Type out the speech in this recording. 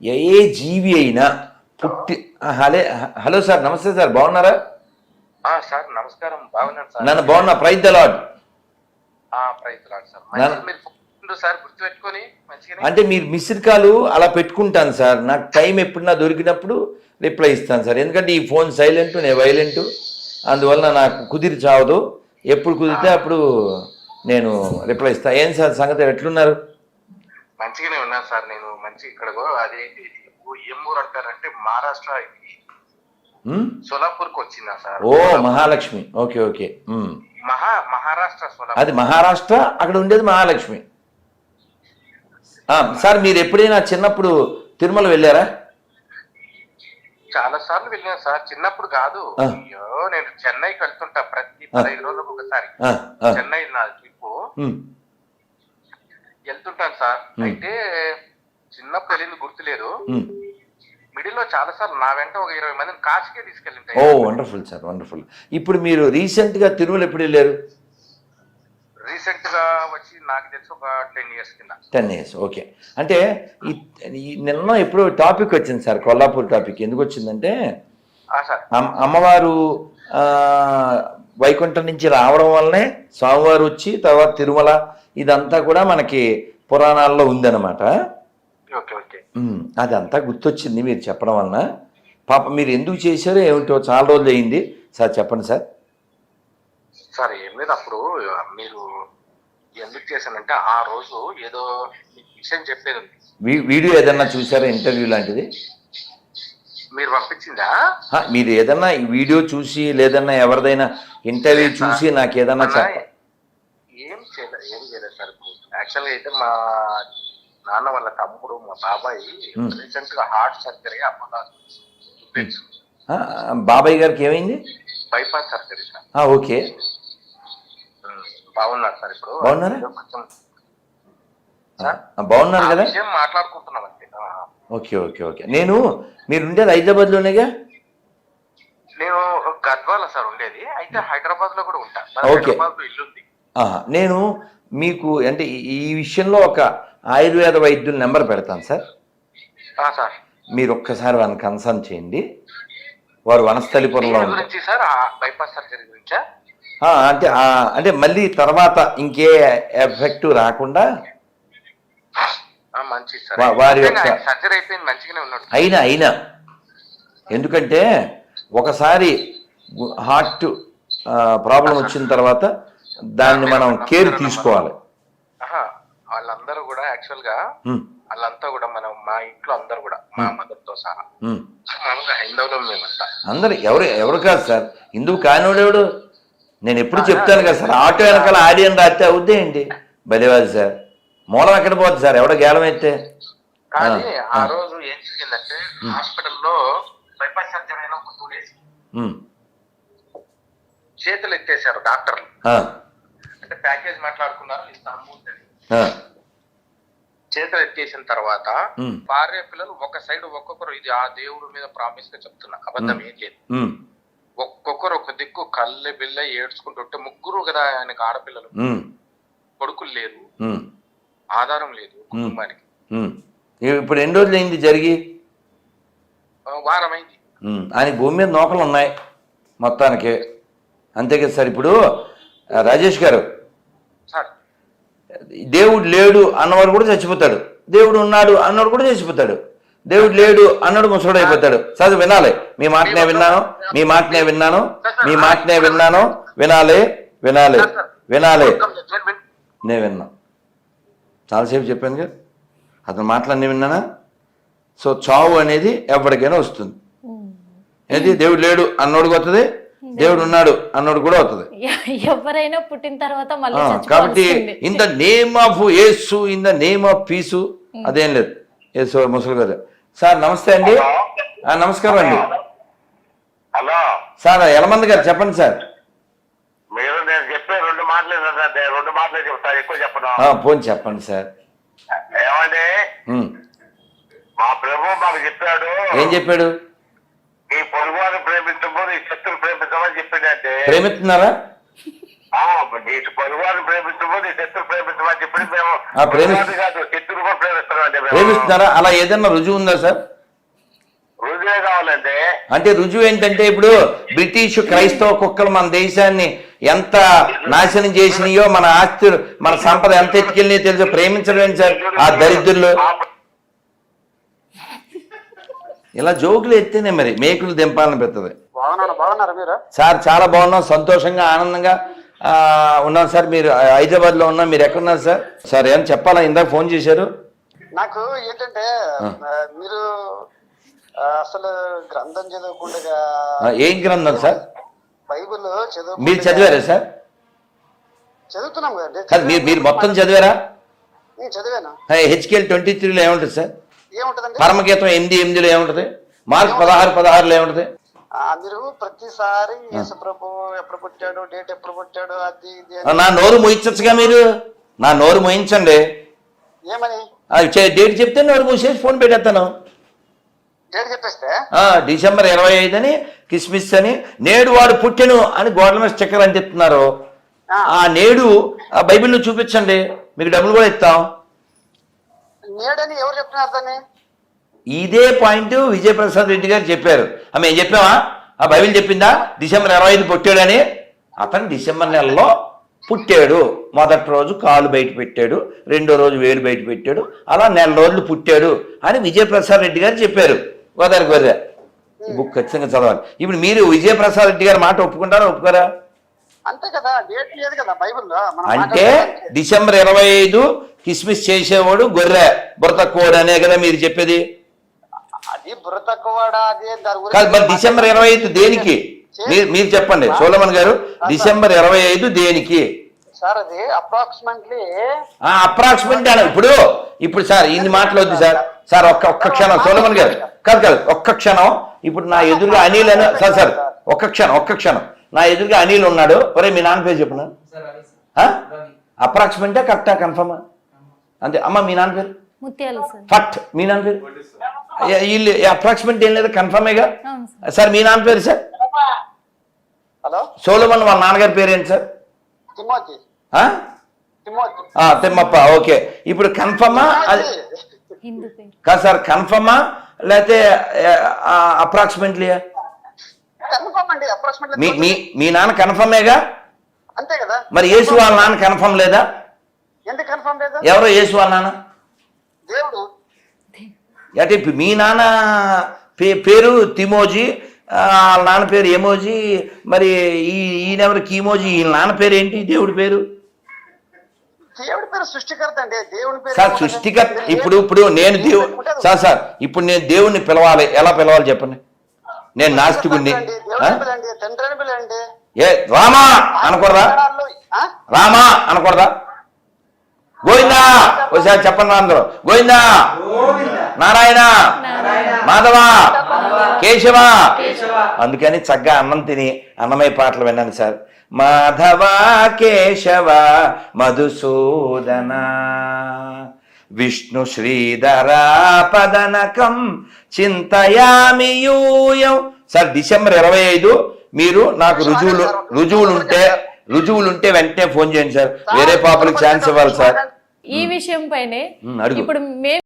ఏ జీవి అయినా పుట్టి హలే హలో సార్, నమస్తే సార్, బాగున్నారా? సార్ నమస్కారం, బాగున్నాను సార్. నన్ను బాగున్నా, praise the lord. Praise lord sir. మీరు ఫోన్ సార్ గుర్తుపెట్టుకొని మంచిగా అంటే మీరు మిస్డ్ కాల్ అలా పెట్టుకుంటాను సార్, నాకు టైం ఎప్పుడన్నా దొరికినప్పుడు రిప్లై ఇస్తాను సార్. ఎందుకంటే ఈ ఫోన్ సైలెంట్, నేను వైలెంట్, అందువల్ల నాకు కుదిరి చావదు. ఎప్పుడు కుదిరితే అప్పుడు నేను రిప్లై ఇస్తాను. ఏం సార్ సంగతి, ఎట్లున్నారు? మంచిగానే ఉన్నాను సార్. నేను మంచి ఇక్కడ అదేంటి ఏం ఊరు అంటారంటే మహారాష్ట్ర సోలాపూర్ కు వచ్చిందా సార్? ఓ మహాలక్ష్మి, ఓకే ఓకే. మహారాష్ట్ర సోలాపూర్. అది మహారాష్ట్ర, అక్కడ ఉండేది మహాలక్ష్మి. సార్ మీరు ఎప్పుడైనా చిన్నప్పుడు తిరుమల వెళ్ళారా? చాలా సార్లు వెళ్ళాను సార్. చిన్నప్పుడు కాదు, అయ్యో నేను చెన్నైకి వెళ్తుంటా ప్రతి 15 రోజులకు ఒకసారి. చెన్నై నా ట్రిప్ వెళ్తుంటాను సార్. అయితే చిన్నప్పుడు వెళ్ళింది గుర్తులేదు. మిడిల్ లో చాలా సార్లు నా వెంట ఒక 20 మందిని కాశీకే తీసుకెళ్ళింటాయి. ఓ వండర్ఫుల్ సార్, వండర్ఫుల్. ఇప్పుడు మీరు రీసెంట్ గా తిరుమల ఎప్పుడు వెళ్ళారు? రీసెంట్ గా వచ్చి నాకు తెలిసి ఒక 10 years కింద. 10 years, ఓకే. అంటే నిన్న ఎప్పుడు టాపిక్ వచ్చింది సార్, కొల్లాపూర్ టాపిక్. ఎందుకు వచ్చిందంటే అమ్మవారు వైకుంఠం నుంచి రావడం వల్లనే స్వామివారు వచ్చి తర్వాత తిరుమల, ఇదంతా కూడా మనకి పురాణాల్లో ఉందన్నమాట. అదంతా గుర్తొచ్చింది మీరు చెప్పడం వలన. పాప మీరు ఎందుకు చేశారో ఏమిటో, చాలా రోజులు అయింది సార్, చెప్పండి సార్. సార్ ఏం లేదు, అప్పుడు మీరు ఎందుకు చేశానంటే ఆ రోజు ఏదో విషయం చెప్పేది ఉంది. వీడియో ఏదన్నా చూసారా, ఇంటర్వ్యూ లాంటిది మీరు పంపించిందా? మీరు ఏదన్నా వీడియో చూసి లేదన్నా ఎవరిదైనా ఇంటర్వ్యూ చూసి నాకు ఏదన్నా ఏం చేయలేదు సార్. యాక్చువల్గా అయితే మా నాన్న వాళ్ళ తమ్ముడు, మా బాబాయ్ రీసెంట్ గా హార్ట్ సర్జరీ బాబాయ్ గారికి ఏమైంది? Bypass surgery sir. ఓకే, బాగున్నారు సార్. ఇప్పుడు బాగున్నారా? బాగున్నారు కదా, మాట్లాడుకుంటున్నాం అంతే. Okay okay okay. మీరు ఉండేది హైదరాబాద్ లోనేగా? నేను గద్వాల సార్ ఉండేది, అయితే హైదరాబాద్ లో కూడా ఉంటా. ఓకే, ఇల్లు ఉంది. నేను మీకు అంటే ఈ విషయంలో ఒక ఆయుర్వేద వైద్యుల నెంబర్ పెడతాను సార్. మీరు ఒక్కసారి వాళ్ళని కన్సల్ట్ చేయండి. వారు వనస్థలిపురంలో గురించి సార్, బైపాస్ సర్జరీ గురించా? అంటే మళ్ళీ తర్వాత ఇంకే ఎఫెక్ట్ రాకుండా వారి యొక్క సర్జరీ అయిపోయింది, మంచిగానే ఉన్నాడు. అయినా ఎందుకంటే ఒకసారి హార్ట్ ప్రాబ్లం వచ్చిన తర్వాత దాన్ని మనం కేర్ తీసుకోవాలి. వాళ్ళందరూ కూడా యాక్చువల్ గా వాళ్ళంతా కూడా మనం మా ఇంట్లో అందరూ కూడా మా మదర్ తో సహా హైందవులో మేమంతా. అందరు ఎవరు కాదు సార్, హిందువు కానివాడెవడు? నేను ఎప్పుడు చెప్తాను కదా సార్, ఆటో వెనకాల ఆడియన్ రాస్తే అవుద్దే ఏంటి బలివాది సార్. మూలం ఎక్కడ పోతుంది సార్, ఎవడో గేలం అయితే. కానీ ఆ రోజు ఏం జరిగిందంటే హాస్పిటల్లో బైపాస్ సర్జరీ అయినా ఒక 2 days చేతులు ఎత్తేసారు డాక్టర్లు. అంటే ప్యాకేజ్ మాట్లాడుకున్నారు, ఇంత అమౌంట్ అని. చేతులు ఎత్తేసిన తర్వాత భార్య పిల్లలు ఒక సైడ్ ఒక్కొక్కరు, ఇది ఆ దేవుడి మీద ప్రామిస్ గా చెప్తున్నా, అబద్ధం ఏం లేదు, ఒక్కొక్కరు ఒక దిక్కు కళ్ళె బిల్ల ఏడ్చుకుంటుంటే, ముగ్గురు కదా ఆయనకు ఆడపిల్లలు, కొడుకులు లేరు, ఆధారం లేదు కుటుంబానికి. ఇప్పుడు ఎన్ని రోజులు అయింది జరిగి? వారమైంది. ఆయన భూమి మీద నోకలు ఉన్నాయి మొత్తానికి, అంతే కదా సార్. ఇప్పుడు రాజేష్ గారు, దేవుడు లేడు అన్నవాడు కూడా చచ్చిపోతాడు, దేవుడు ఉన్నాడు అన్నవాడు కూడా చచ్చిపోతాడు. దేవుడు లేడు అన్నాడు ముసడు అయిపోతాడు. చదువు వినాలి, మీ మాటనే విన్నాను, వినాలి. నేను విన్నా, చాలాసేపు చెప్పాను కదా, అతను మాటలన్నీ విన్నానా. సో చావు అనేది ఎవరికైనా వస్తుంది. ఏది దేవుడు లేడు అన్నోడికి వస్తుంది, దేవుడు ఉన్నాడు అన్నోడు కూడా అవుతుంది. ఎవరైనా పుట్టిన తర్వాత కాబట్టి in the name of Yesu, in the name of peace, అదేం లేదు. యేసు ముసలి గారు సార్, నమస్తే అండి. నమస్కారం అండి. హలో సార్, యలమంది గారు చెప్పండి సార్. మీరు నేను చెప్పే 2 మాటలే చెప్తాను, ఎక్కువ చెప్పను. పోనీ చెప్పండి సార్. ఏమండి, మా ప్రభు మాకు చెప్పాడు. ఏం చెప్పాడు? ఈ పొరుగువారిని ప్రేమించము, నీ శత్రువు ప్రేమించమని చెప్పిందంటే ప్రేమిస్తున్నారా? నీ పొరుగువారిని ప్రేమిస్తాము, నీ శత్రు ప్రేమిస్తామని చెప్పి మేము ప్రేమిస్తు- కాదు శత్రువు కూడా ప్రేమిస్తున్నామండి మేము. ప్రేమిస్తున్నారా? అలా ఏదైనా రుజువు ఉందా సార్? రుజువే కావాలంటే అంటే రుజువు ఏంటంటే ఇప్పుడు బ్రిటిష్ క్రైస్తవ కుక్కలు మన దేశాన్ని ఎంత నాశనం చేసినాయో, మన ఆస్తులు మన సంపద ఎంత ఎత్తుకెళ్ళినాయో తెలుసు. ప్రేమించడం ఏంటి సార్ ఆ దరిద్రులు? ఇలా జోకులు ఎత్తేనే మరి మేకులు దింపాలని పెడుతుంది. బాగున్నారా మీరు? సార్ చాలా బాగున్నాం, సంతోషంగా ఆనందంగా ఉన్నాం సార్. మీరు హైదరాబాద్లో ఉన్నాం, మీరు ఎక్కడున్నారు సార్? సార్ ఏం చెప్పాలా? ఇందాక ఫోన్ చేశారు. నాకు ఏంటంటే మీరు అసలు గ్రంథం చదవకుండా ఏం గ్రంథం సార్? బైబిల్ మీరు చదివారా సార్? చదువుతున్నాం కదండి. కాదు, మీరు మొత్తం చదివారా? నేను చదివాను. హెచ్కేఎల్ 23లో ఏముంటుంది సార్? ఏముంటదండి? పరమగీతం 8:8లో ఏముంటుంది? మార్క్ 16:16లో ఏముంటుంది? మీరు ప్రతిసారి యేసు ప్రభు ఎప్పుడు పుట్టాడు, డేట్ ఎప్పుడు పుట్టాడు, అది ఇది అని. నా నోరు మోయించచ్చుగా మీరు. నా నోరు మోయించండి. ఏమని డేట్ చెప్తే నోరు మూసేసి ఫోన్ పెట్టేస్తాను. డేట్ చెప్పేస్తే డిసెంబర్ 25 అని, కిస్మిస్ అని, నేడు వాడు పుట్టెను అని గోడల మీద స్టిక్కర్ అని చెప్తున్నారు. ఆ నేడు ఆ బైబిల్లో చూపించండి, మీకు డబ్బులు కూడా ఇస్తాం. నేడని ఎవరు చెప్తున్నారు దాన్ని? ఇదే పాయింట్ విజయప్రసాద్ రెడ్డి గారు చెప్పారు. మేము చెప్పామా? ఆ బైబిల్ చెప్పిందా డిసెంబర్ 25 పుట్టాడని? అతను డిసెంబర్ నెలలో పుట్టాడు. మొదటి రోజు కాలు బయట పెట్టాడు, రెండో రోజు వేలు బయట పెట్టాడు, అలా నెల రోజులు పుట్టాడు అని విజయప్రసాద్ రెడ్డి గారు చెప్పారు. గోదావరి గొర్రె బుక్ ఖచ్చితంగా చదవాలి. ఇప్పుడు మీరు విజయప్రసాద్ రెడ్డి గారి మాట ఒప్పుకుంటారా, ఒప్పుకోరా? అంతే కదా, డేట్ లేదు కదా బైబిల్లో. అంటే డిసెంబర్ 25 కిస్మిస్ చేసేవాడు గొర్రె, బుర్ర తక్కువడు అనే కదా మీరు చెప్పేది? అది బుర్ర తక్కువడా? అదే దాని కాదు, మరి డిసెంబర్ 25 దేనికి? మీరు చెప్పండి సోలమన్ గారు, డిసెంబర్ 25 దేనికి సార్? అది అప్రాక్సిమేట్లీ అప్రాక్సిమేట్ అని ఇప్పుడు సార్ ఇన్ని మాటలు వద్దు సార్. సార్ ఒక్క క్షణం సోలమన్ గారు, కాదు ఒక్క క్షణం. ఇప్పుడు నా ఎదురుగా అనిల్ అని సార్ ఒక్క క్షణం నా ఎదురుగా అనిల్ ఉన్నాడు. ఒరే మీ నాన్న పేరు చెప్పిన అప్రాక్సిమేటా కరెక్టా కన్ఫర్మా? అంతే అమ్మ. మీ నాన్న పేరు ముత్యాలు సార్. ఫట్. మీ నాన్న పేరు? వీళ్ళు అప్రాక్సిమేట్ ఏం లేదు, కన్ఫర్మేగా. అవును సార్. సార్ మీ నాన్న పేరు సార్? హలో సోలమన్ వాళ్ళ నాన్నగారి పేరు ఏంటి సార్? తిమోతి. తిమ్మప్ప. ఓకే, ఇప్పుడు కన్ఫర్మా? అది హిందూ పేరు కాదు సార్, కన్ఫర్మా లేకపోతే అప్రాక్సిమేట్లీ? కన్ఫర్మ్ అండి, అప్రాక్సిమేట్లీ. మీ నాన్న కన్ఫర్మేగా? అంతే కదా. మరి యేసు వాళ్ళ నాన్న కన్ఫర్మ్ లేదా? ఎందుకు కన్ఫర్మ్ లేదు? ఎవరో యేసు వాళ్ళ నాన్న దేవుడు. అంటే మీ నాన్న పేరు తిమోజీ, వాళ్ళ నాన్న పేరు ఎమోజీ, మరి ఈయనెవరు కీమోజీ? వీళ్ళ నాన్న పేరు ఏంటి? దేవుడి పేరు? దేవుడి పేరు సృష్టికర్త అండి. దేవుడి పేరు సార్ సృష్టికర్త. ఇప్పుడు నేను సార్ ఇప్పుడు నేను దేవుణ్ణి పిలవాలి, ఎలా పిలవాలి చెప్పండి? నేను నాస్తికుణ్ణి. తండ్రి అని పిలండి. ఏ రామా అనకూడదా? రామా అనకూడదా? గోవిందా ఒకసారి చెప్పండి అందరూ. గోవిందా, నారాయణ, మాధవ, కేశవ. అందుకని చక్కగా అన్నం తిని అన్నమయ్య పాటలు విన్నాను సార్. మాధవ కేశవ మధుసూదన విష్ణు శ్రీధర పదనకం చింతయామి యూయం. సార్ డిసెంబర్ 25 మీరు నాకు రుజువులుంటే వెంటనే ఫోన్ చేయండి సార్. వేరే పాపలకు ఛాన్స్ ఇవ్వాలి సార్. ఈ విషయం పైనే అడుగు. ఇప్పుడు మేము